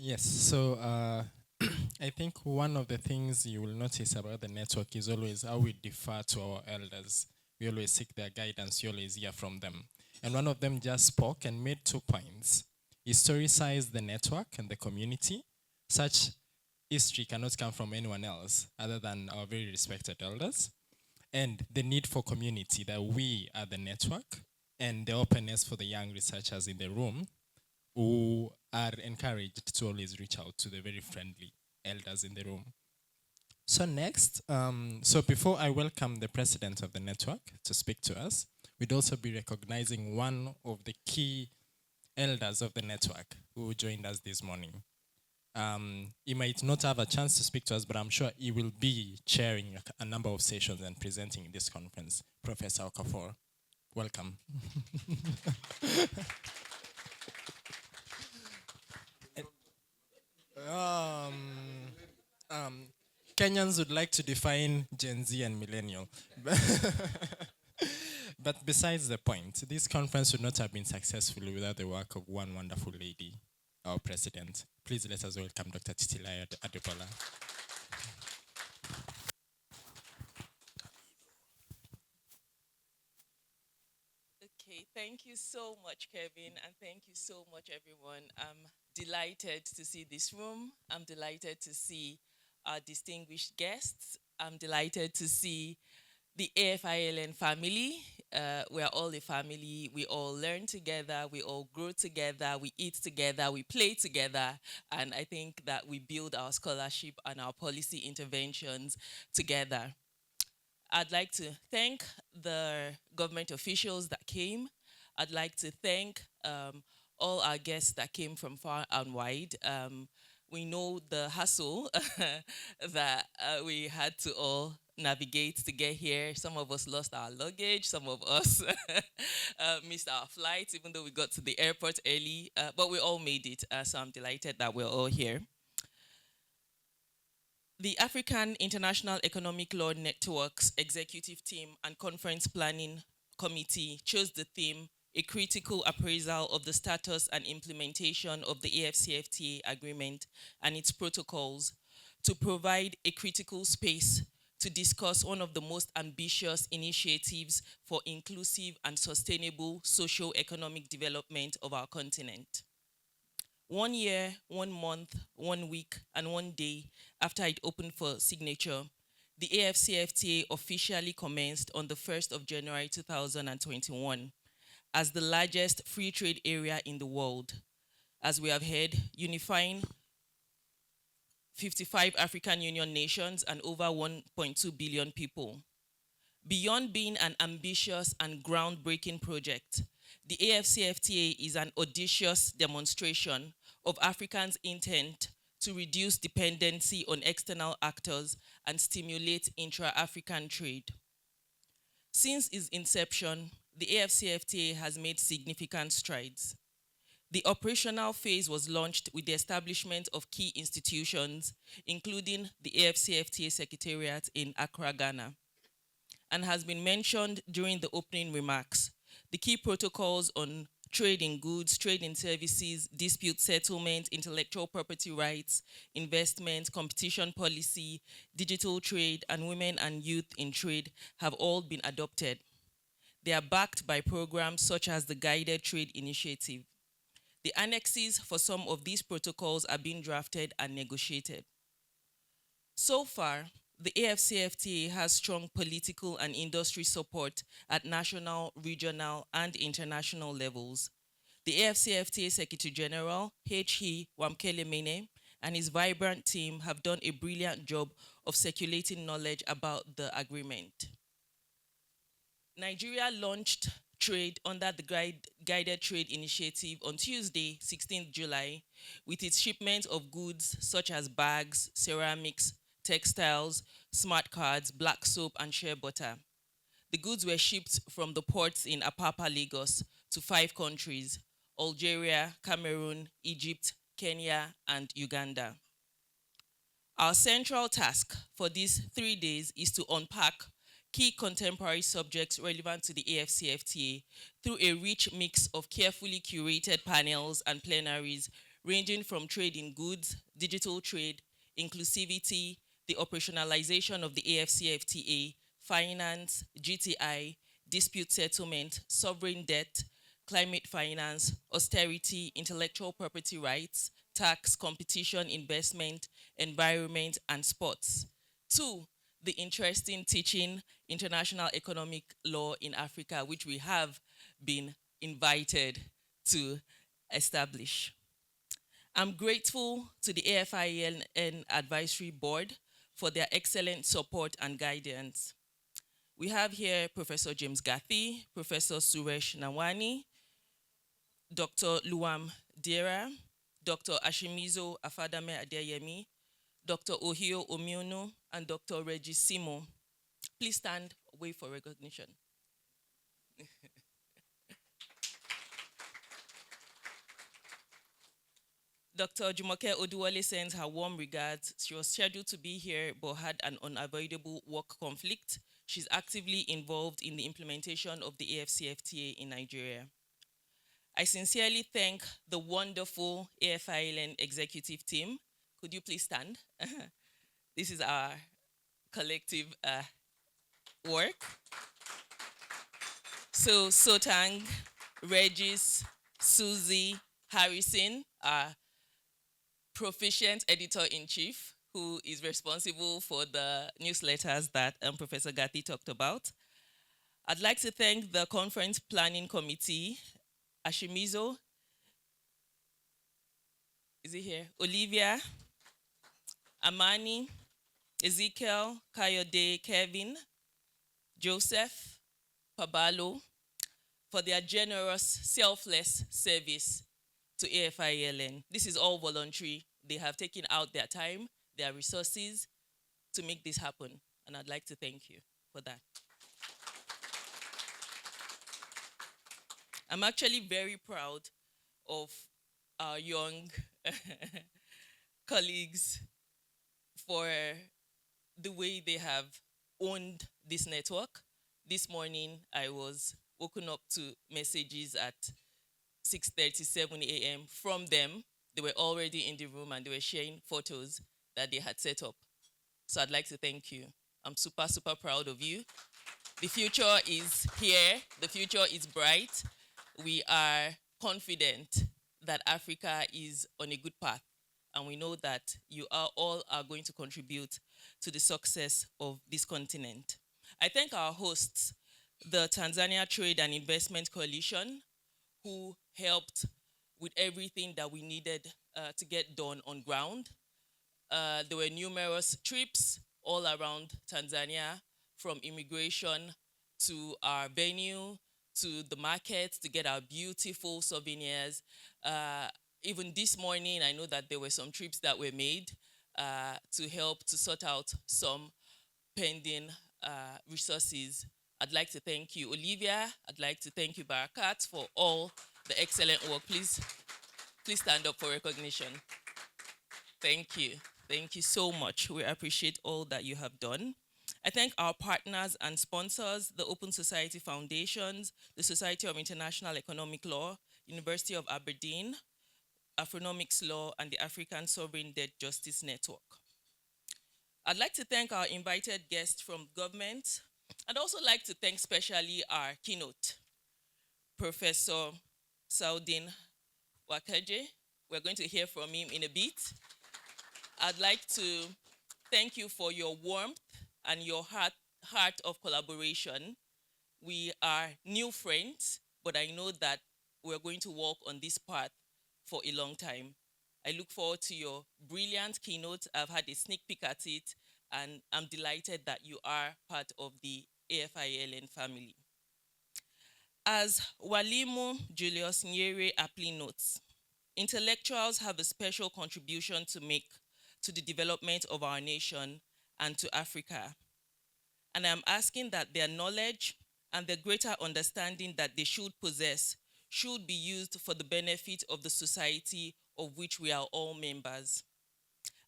Yes, so I think one of the things you will notice about the network is always how we defer to our elders. We always seek their guidance, you always hear from them. And one of them just spoke and made 2 points. Historicize the network and the community. Such history cannot come from anyone else other than our very respected elders. And the need for community, that we are the network, and the openness for the young researchers in the room who are encouraged to always reach out to the very friendly elders in the room. So next, so before I welcome the president of the network to speak to us, we'd also be recognizing one of the key elders of the network who joined us this morning. He might not have a chance to speak to us, but I'm sure he will be chairing a number of sessions and presenting in this conference. Professor Okafor, welcome. Um, um, Kenyans would like to define Gen Z and millennial. But besides the point, this conference would not have been successful without the work of one wonderful lady, our president. Please let us welcome Dr. Titilayo Adebola. Okay, thank you so much, Kevin, and thank you so much, everyone. I'm delighted to see this room. I'm delighted to see our distinguished guests. I'm delighted to see the AFILN family. We're all a family. We all learn together. We all grow together. We eat together. We play together. And I think that we build our scholarship and our policy interventions together. I'd like to thank the government officials that came. I'd like to thank all our guests that came from far and wide. We know the hassle that we had to all navigate to get here. Some of us lost our luggage, some of us missed our flights, even though we got to the airport early. But we all made it, so I'm delighted that we're all here. The African International Economic Law Network's executive team and conference planning committee chose the theme A Critical Appraisal of the Status and Implementation of the AfCFTA Agreement and its Protocols to provide a critical space to discuss one of the most ambitious initiatives for inclusive and sustainable socio-economic development of our continent. 1 year, 1 month, 1 week, and 1 day after it opened for signature, the AfCFTA officially commenced on the 1st of January 2021 as the largest free trade area in the world. As we have heard, unifying 55 African Union nations and over 1.2 billion people. Beyond being an ambitious and groundbreaking project, the AfCFTA is an audacious demonstration of Africans' intent to reduce dependency on external actors and stimulate intra-African trade. Since its inception, the AfCFTA has made significant strides. The operational phase was launched with the establishment of key institutions, including the AfCFTA Secretariat in Accra, Ghana, and has been mentioned during the opening remarks. The key protocols on trade in goods, trade in services, dispute settlement, intellectual property rights, investment, competition policy, digital trade, and women and youth in trade have all been adopted. They are backed by programs such as the Guided Trade Initiative. The annexes for some of these protocols are being drafted and negotiated. So far, the AfCFTA has strong political and industry support at national, regional, and international levels. The AfCFTA Secretary General, H.E. Wamkele-Mene, and his vibrant team have done a brilliant job of circulating knowledge about the agreement. Nigeria launched trade under the Guided Trade Initiative on Tuesday, 16th July, with its shipment of goods such as bags, ceramics, textiles, smart cards, black soap, and shea butter. The goods were shipped from the ports in Apapa, Lagos, to 5 countries: Algeria, Cameroon, Egypt, Kenya, and Uganda. Our central task for these 3 days is to unpack key contemporary subjects relevant to the AfCFTA through a rich mix of carefully curated panels and plenaries ranging from trade in goods, digital trade, inclusivity, the operationalization of the AfCFTA, finance, GTI, dispute settlement, sovereign debt, climate finance, austerity, intellectual property rights, tax, competition, investment, environment, and sports. Two, the interesting teaching international economic law in Africa, which we have been invited to establish. I'm grateful to the AfIELN Advisory Board for their excellent support and guidance. We have here Professor James Gathi, Professor Suresh Nawani, Dr. Luam Dira, Dr. Ashimizo Afadame Adeyemi, Dr. Ohio Omiono, and Dr. Regis Simo. Please stand, wait for recognition. Dr. Jumoke Oduwole sends her warm regards. She was scheduled to be here but had an unavoidable work conflict. She's actively involved in the implementation of the AfCFTA in Nigeria. I sincerely thank the wonderful AfIELN executive team. Could you please stand? This is our collective work. So Sotang, Regis, Susie, Harrison, our proficient editor-in-chief, who is responsible for the newsletters that Professor Gatti talked about. I'd like to thank the conference planning committee, Ashimizo, is he here? Olivia, Amani, Ezekiel, Kayode, Kevin, Joseph, Pabalo, for their generous, selfless service to AfIELN. This is all voluntary. They have taken out their time, their resources to make this happen. And I'd like to thank you for that. I'm actually very proud of our young colleagues for the way they have owned this network. This morning, I was woken up to messages at 6:37 a.m. from them. They were already in the room and they were sharing photos that they had set up. So I'd like to thank you. I'm super, super proud of you. The future is here. The future is bright. We are confident that Africa is on a good path. And we know that you all are going to contribute to the success of this continent. I thank our hosts, the Tanzania Trade and Investment Coalition, who helped with everything that we needed to get done on ground. There were numerous trips all around Tanzania, from immigration to our venue, to the market to get our beautiful souvenirs. Even this morning, I know that there were some trips that were made to help to sort out some pending resources. I'd like to thank you, Olivia. I'd like to thank you, Barakat, for all the excellent work. Please stand up for recognition. Thank you. Thank you so much. We appreciate all that you have done. I thank our partners and sponsors, the Open Society Foundations, the Society of International Economic Law, University of Aberdeen, Afronomics Law, and the African Sovereign Debt Justice Network. I'd like to thank our invited guests from government. I'd also like to thank specially our keynote, Professor Saudin Wakaje. We're going to hear from him in a bit. I'd like to thank you for your warmth and your heart of collaboration. We are new friends, but I know that we're going to walk on this path for a long time. I look forward to your brilliant keynote. I've had a sneak peek at it, and I'm delighted that you are part of the AfIELN family. As Walimu Julius Nyere aptly notes, intellectuals have a special contribution to make to the development of our nation and to Africa. And I'm asking that their knowledge and the greater understanding that they should possess should be used for the benefit of the society of which we are all members.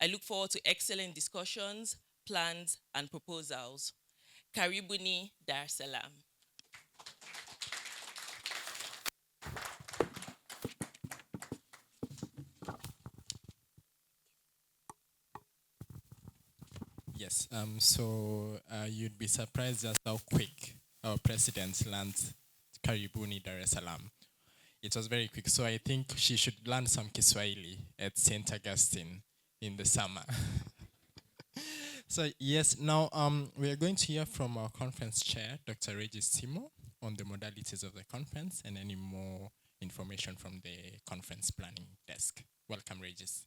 I look forward to excellent discussions, plans, and proposals. Karibuni, Dar Salaam. Yes. You'd be surprised just how quick our president lands Karibuni Dar es Salaam. It was very quick. So I think she should learn some Kiswahili at St. Augustine in the summer. So yes, now we are going to hear from our conference chair, Dr. Regis Timo, on the modalities of the conference and any more information from the conference planning desk. Welcome, Regis.